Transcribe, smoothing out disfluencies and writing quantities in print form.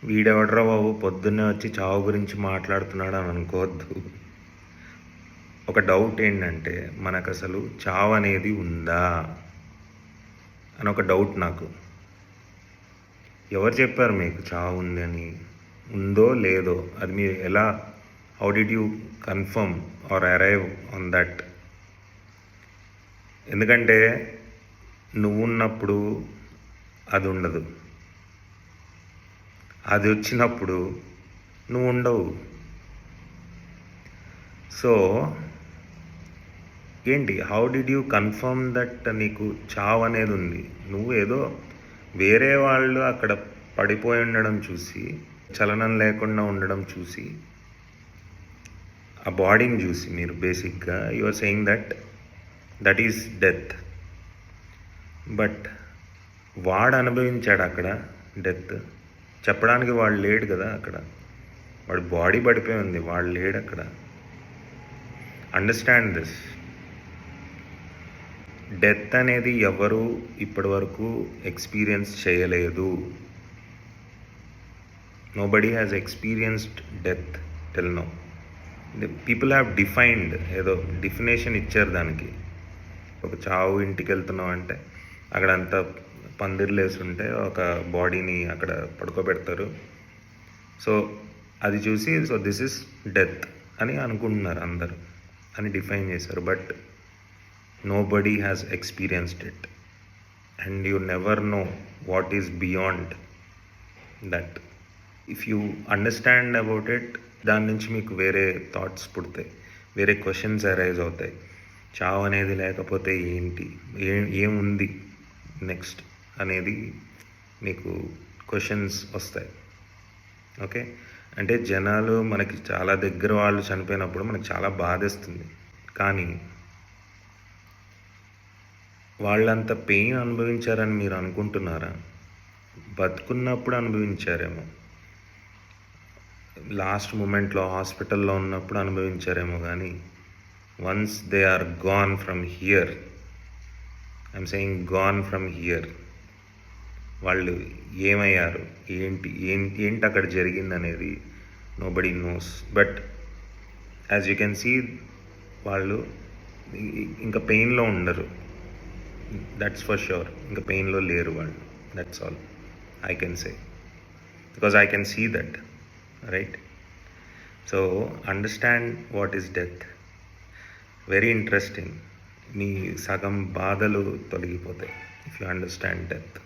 వీడెవడ్రా బాబు పొద్దున్నే వచ్చి చావు గురించి మాట్లాడుతున్నాడు అని అనుకోవద్దు. ఒక డౌట్ ఏంటంటే, మనకు అసలు చావు అనేది ఉందా అని ఒక డౌట్ నాకు. ఎవరు చెప్పారు మీకు చావు ఉంది అని? ఉందో లేదో అది మీరు ఎలా, how did you confirm or arrive on that? ఎందుకంటే నువ్వున్నప్పుడు అది ఉండదు, అది వచ్చినప్పుడు నువ్వు ఉండవు. సో ఏంటి, how did you confirm that నీకు చావు అనేది ఉంది? నువ్వు ఏదో వేరే వాళ్ళు అక్కడ పడిపోయి ఉండడం చూసి, చలనం లేకుండా ఉండడం చూసి, ఆ బాడీని చూసి మీరు బేసిక్గా you are saying that is death. But వాడు అనుభవించాడు అక్కడ డెత్. చెప్పడానికి వాడు లేడు కదా అక్కడ, వాడి బాడీ పడిపోయి ఉంది, వాడు లేడు అక్కడ. Understand this. డెత్ అనేది ఎవరు ఇప్పటి వరకు ఎక్స్పీరియన్స్ చేయలేదు. Nobody has experienced death till now. People have defined, ఏదో డిఫినేషన్ ఇచ్చారు దానికి. ఒక చావు ఇంటికి వెళ్తున్నావు అంటే అక్కడ అంతా పందిర్లు వేసుంటే ఒక బాడీని అక్కడ పడుకోబెడతారు. సో అది చూసి సో దిస్ ఇస్ డెత్ అని అనుకుంటున్నారు అందరు అని డిఫైన్ చేశారు. But nobody has experienced it, and you never know what is beyond that. If you understand about it, దాని నుంచి మీకు వేరే థాట్స్ పుడతాయి, వేరే క్వశ్చన్స్ అరైజ్ అవుతాయి. చావు అనేది లేకపోతే ఏంటి, ఏముంది నెక్స్ట్ అనేది మీకు క్వశ్చన్స్ వస్తాయి. ఓకే, అంటే జనాలు మనకి చాలా దగ్గర వాళ్ళు చనిపోయినప్పుడు మనకి చాలా బాధేస్తుంది, కానీ వాళ్ళంత పెయిన్ అనుభవించారని మీరు అనుకుంటున్నారా? బతుకున్నప్పుడు అనుభవించారేమో, లాస్ట్ మూమెంట్లో హాస్పిటల్లో ఉన్నప్పుడు అనుభవించారేమో, కానీ once they are gone from here, I'm saying gone from here, వాళ్ళు ఏమయ్యారు, ఏంటి అక్కడ జరిగిందనేది nobody knows. But as you can see వాళ్ళు ఇంకా పెయిన్లో ఉండరు, దట్స్ ఫర్ ష్యూర్. ఇంకా పెయిన్లో లేరు వాళ్ళు. That's all I can say, because I can see that, right? So understand what is death. Very interesting. మీ సగం బాధలు తొలగిపోతాయి ఇఫ్ యూ అండర్స్టాండ్ డెత్.